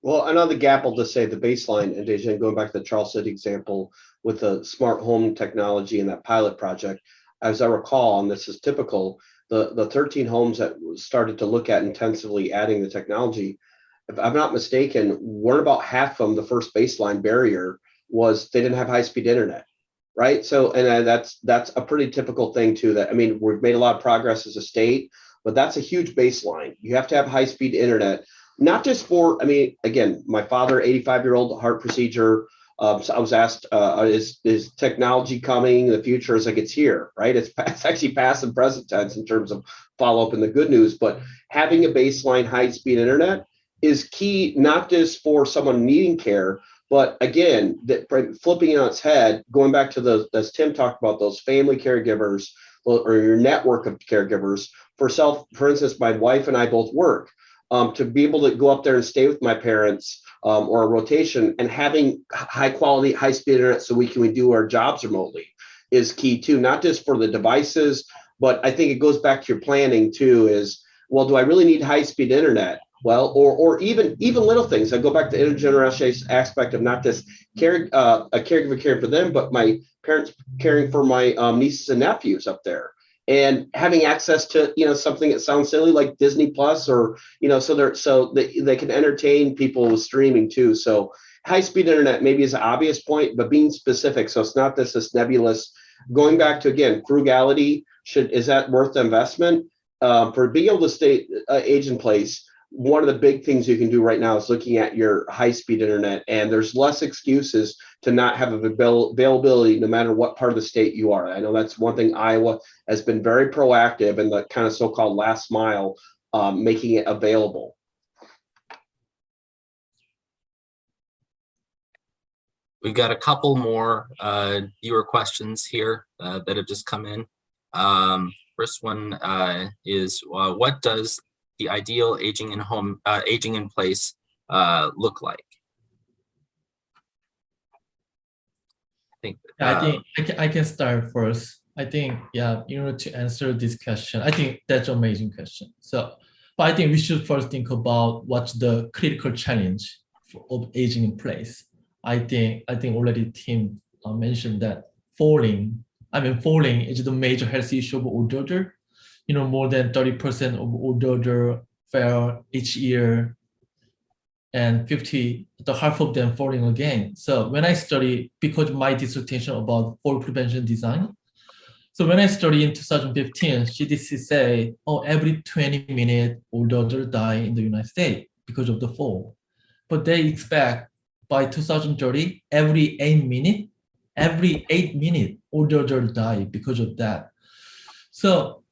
Well, another gap, I'll just say the baseline, and Daejin, going back to the Charles City example with the smart home technology and that pilot project, as I recall, and this is typical, the 13 homes that started to look at intensively adding the technology, if I'm not mistaken, weren't about half of them, the first baseline barrier was they didn't have high-speed internet, right? So, and that's a pretty typical thing too, that, I mean, we've made a lot of progress as a state, but that's a huge baseline. You have to have high-speed internet, not just for, I mean, again, my father, 85-year-old, heart procedure. So I was asked, is technology coming in the future? It's like, it's here, right? It's actually past and present tense in terms of follow-up and the good news, but having a baseline high-speed internet is key, not just for someone needing care, but again, flipping it on its head, going back to as Tim talked about, those family caregivers or your network of caregivers. For instance, my wife and I both work. To be able to go up there and stay with my parents or a rotation, and having high quality, high speed internet so we can do our jobs remotely is key too, not just for the devices, but I think it goes back to your planning too, is, well, do I really need high speed internet? Well, or even little things. I go back to the intergenerational aspect of not just a caregiver caring for them, but my parents caring for my nieces and nephews up there, and having access to something that sounds silly like Disney Plus, or so they can entertain people with streaming too. So high speed internet maybe is an obvious point, but being specific, so it's not this nebulous. Going back to, again, frugality, is that worth the investment for being able to stay age in place? One of the big things you can do right now is looking at your high-speed internet, and there's less excuses to not have availability no matter what part of the state you are. I know that's one thing Iowa has been very proactive in, the kind of so-called last mile, making it available.
We've got a couple more viewer questions here that have just come in. First one is, what does the ideal aging in place look like?
I think I can start first. I think, to answer this question, I think that's an amazing question. So, but I think we should first think about what's the critical challenge of aging in place. I think already Tim mentioned that falling is the major health issue of older. More than 30% of older fail each year, and half of them falling again. So when I study, because my dissertation about fall prevention design, So when I studied in 2015, CDC say, oh, every 20 minutes, older adults die in the United States because of the fall. But they expect by 2030, every 8 minutes, older adults die because of that. So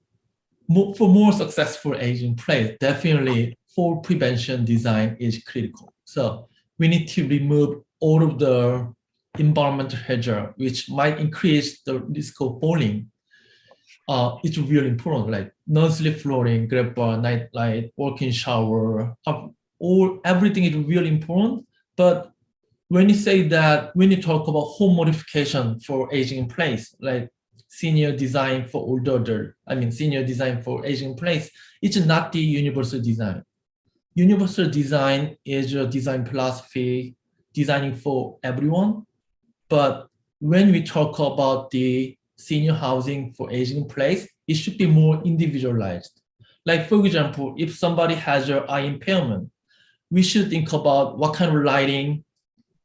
for more successful aging place, definitely fall prevention design is critical. So we need to remove all of the environmental hazard, which might increase the risk of falling. It's really important, like non-slip flooring, grab bar, night light, walk-in shower, everything is really important. But when you say that, when you talk about home modification for aging in place, like senior design for older adult, senior design for aging in place, it's not the universal design. Universal design is a design philosophy, designing for everyone. But when we talk about the senior housing for aging in place, it should be more individualized. Like, for example, if somebody has an eye impairment, we should think about what kind of lighting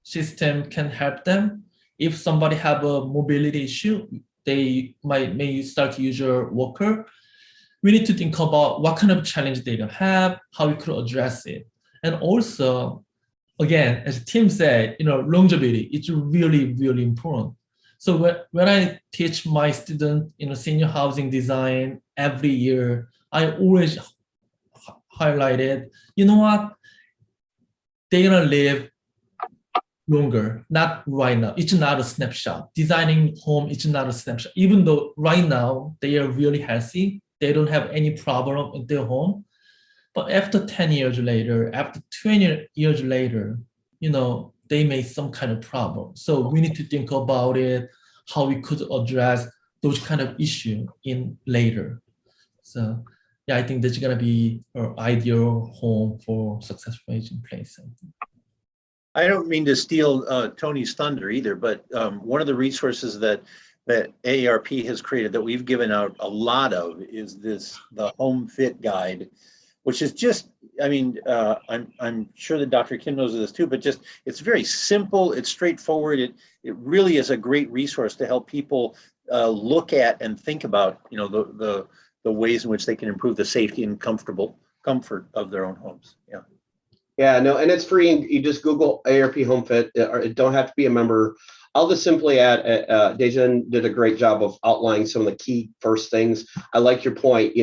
system can help them. If somebody have a mobility issue, they may start to use a walker. We need to think about what kind of challenge they have, how we could address it. And also, again, as Tim said, longevity, it's really, really important. So when I teach my students, senior housing design every year, I always highlighted, you know what? They're gonna live longer, not right now. It's not a snapshot. Designing home, it's not a snapshot. Even though right now they are really healthy, they don't have any problem in their home. But after 10 years later, after 20 years later, they may some kind of problem. So we need to think about it, how we could address those kind of issue in later. So yeah, I think that's gonna be our ideal home for successful aging place.
I don't mean to steal Tony's thunder either, but one of the resources that AARP has created that we've given out a lot of is the Home Fit Guide, which is just, I'm sure that Dr. Kim knows this too, but just, it's very simple, it's straightforward. It really is a great resource to help people look at and think about, the ways in which they can improve the safety and comfort of their own homes. Yeah.
Yeah, no, and it's free. You just Google AARP Home Fit. It don't have to be a member. I'll just simply add, Daejin did a great job of outlining some of the key first things. I like your point.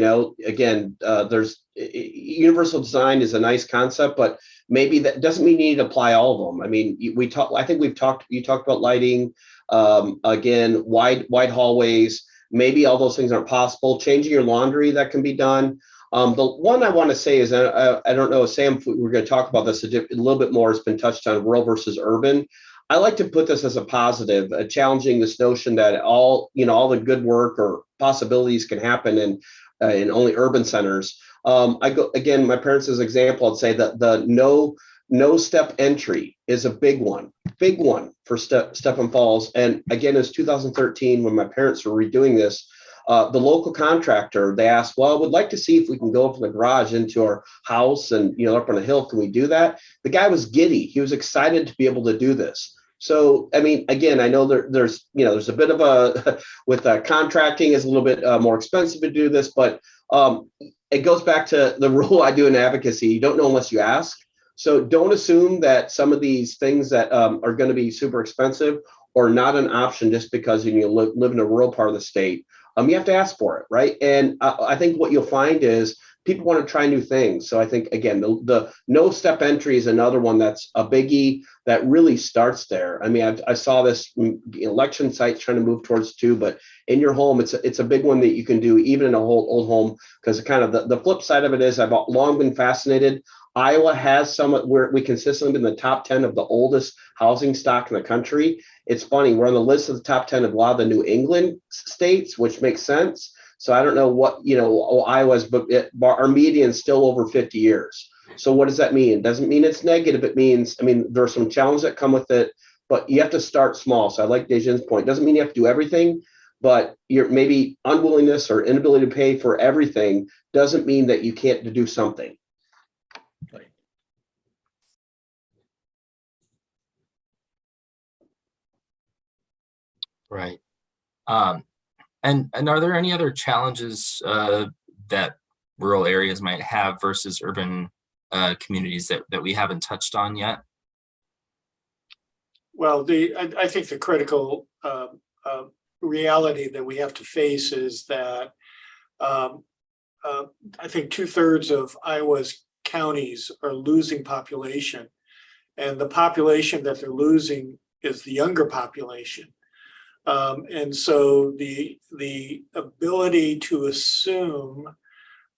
Again, there's universal design is a nice concept, but maybe that doesn't mean you need to apply all of them. I think you talked about lighting, again, wide hallways. Maybe all those things aren't possible. Changing your laundry, that can be done. The one I want to say is, I don't know, Sam, we're going to talk about this a little bit more. It's been touched on, rural versus urban. I like to put this as a positive, challenging this notion that all the good work or possibilities can happen in only urban centers. I go again, my parents as an example, I'd say that the no step entry is a big one for Stephen Falls. And again, it's 2013 when my parents were redoing this. The local contractor, they asked, well, I would like to see if we can go from the garage into our house and, up on a hill. Can we do that? The guy was giddy. He was excited to be able to do this. So, again, I know there's a bit of a, with contracting is a little bit more expensive to do this, but it goes back to the rule I do in advocacy. You don't know unless you ask. So don't assume that some of these things that are going to be super expensive or not an option just because you live in a rural part of the state. You have to ask for it, right? And I think what you'll find is people want to try new things. So I think, again, the no step entry is another one that's a biggie that really starts there. I saw this election sites trying to move towards too, but in your home, it's a big one that you can do even in a whole old home, because kind of the flip side of it is I've long been fascinated. Iowa has some where we consistently been in the top 10 of the oldest housing stock in the country. It's funny, we're on the list of the top 10 of a lot of the New England states, which makes sense. So I don't know what, Iowa's, but our median is still over 50 years. So what does that mean? It doesn't mean it's negative. It means, there are some challenges that come with it, but you have to start small. So I like Daejin's point. It doesn't mean you have to do everything, but your maybe unwillingness or inability to pay for everything doesn't mean that you can't do something.
Right. And are there any other challenges that rural areas might have versus urban communities that we haven't touched on yet?
Well, I think the critical reality that we have to face is that I think 2/3 of Iowa's counties are losing population, and the population that they're losing is the younger population. And so the ability to assume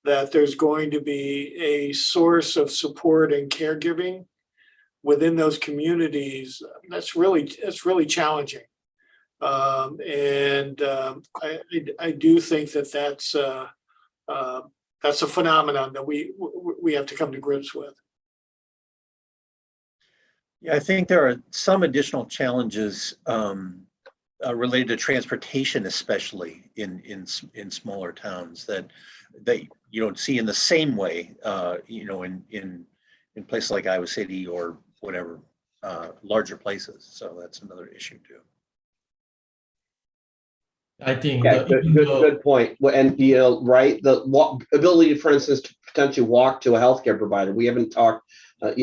that there's going to be a source of support and caregiving within those communities, that's really challenging. I do think that that's a phenomenon that we have to come to grips with.
Yeah, I think there are some additional challenges related to transportation, especially in smaller towns that you don't see in the same way, in places like Iowa City or whatever, larger places. So that's another issue too.
I think
Yeah, good point. And right, the ability, for instance, to potentially walk to a healthcare provider. We haven't talked, that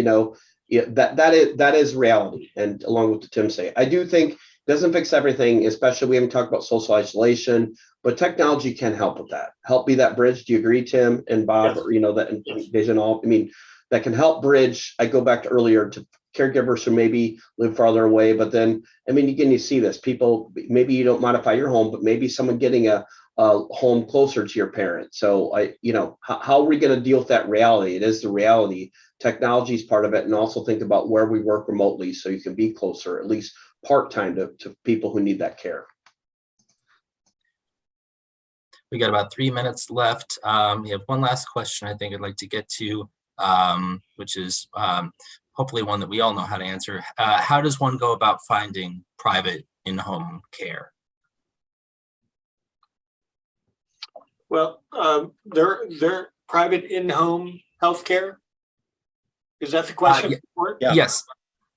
is reality. And along with what Tim say, I do think it doesn't fix everything. Especially we haven't talked about social isolation, but technology can help with that. Help be that bridge. Do you agree, Tim and Bob?
Yes.
Or that Daejin all. I mean, that can help bridge. I go back to earlier to caregivers who maybe live farther away, but then, I mean, again, you see this, people, maybe you don't modify your home, but maybe someone getting a home closer to your parent. So how are we going to deal with that reality? It is the reality. Technology is part of it. And also think about where we work remotely so you can be closer, at least part-time to people who need that care.
We got about 3 minutes left. We have one last question I think I'd like to get to, which is hopefully one that we all know how to answer. How does one go about finding private in-home care?
Well, they're private in-home healthcare. Is that the question?
Yeah.
Yes.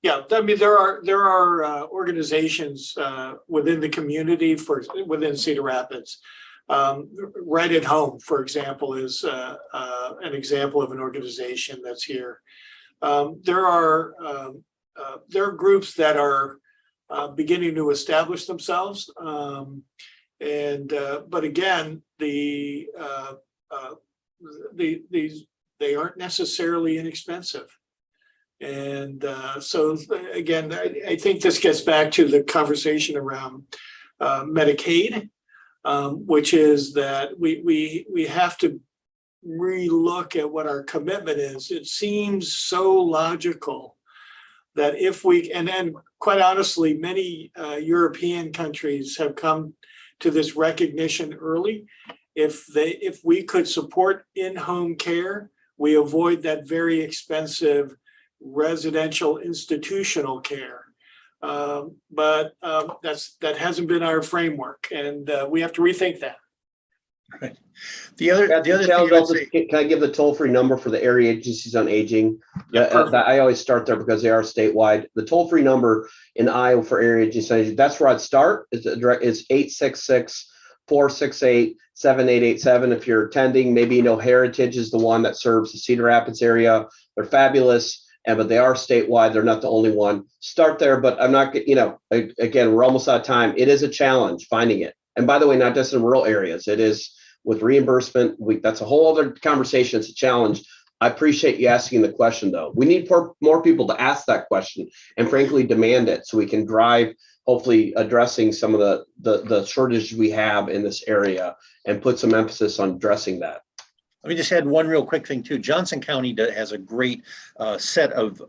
Yeah, I mean, there are organizations within the community within Cedar Rapids. Right at Home, for example, is an example of an organization that's here. There are groups that are beginning to establish themselves, but again, they aren't necessarily inexpensive. And so again, I think this gets back to the conversation around Medicaid, which is that we have to relook at what our commitment is. It seems so logical that if we, and quite honestly, many European countries have come to this recognition early. If we could support in-home care, we avoid that very expensive residential institutional care. But that hasn't been our framework, and we have to rethink that.
Right. The other thing I'd say,
can I give the toll-free number for the area agencies on aging? I always start there because they are statewide. The toll-free number in Iowa for area agencies, that's where I'd start. It's 866-468-7887. If you're attending, maybe Heritage is the one that serves the Cedar Rapids area. They're fabulous. But they are statewide. They're not the only one. Start there, but I'm not, again, we're almost out of time. It is a challenge finding it. And by the way, not just in rural areas. It is with reimbursement. That's a whole other conversation. It's a challenge. I appreciate you asking the question, though. We need more people to ask that question and frankly demand it so we can drive, hopefully addressing some of the shortages we have in this area and put some emphasis on addressing that.
let me just add one real quick thing too. Johnson County has a great set of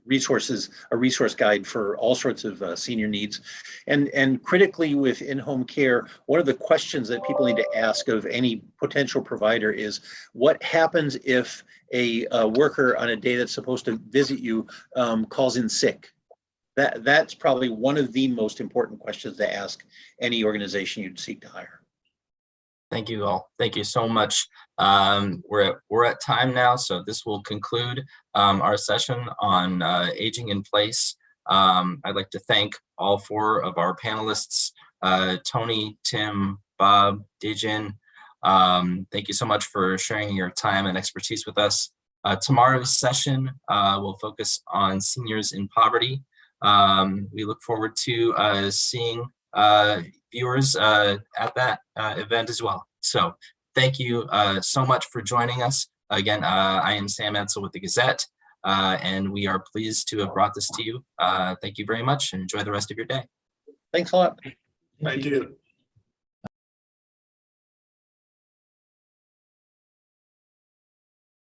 resources, a resource guide for all sorts of senior needs. And critically with in-home care, one of the questions that people need to ask of any potential provider is, what happens if a worker on a day that's supposed to visit you calls in sick? That's probably one of the most important questions to ask any organization you'd seek to hire.
Thank you all. Thank you so much. We're at time now, so this will conclude our session on aging in place. I'd like to thank all four of our panelists Tony, Tim, Bob, Daejin, thank you so much for sharing your time and expertise with us. Tomorrow's session will focus on seniors in poverty. We look forward to seeing viewers at that event as well. So thank you so much for joining us. Again, I am Sam Edsill with the Gazette, and we are pleased to have brought this to you. Thank you very much and enjoy the rest of your day.
Thanks a lot.
I do.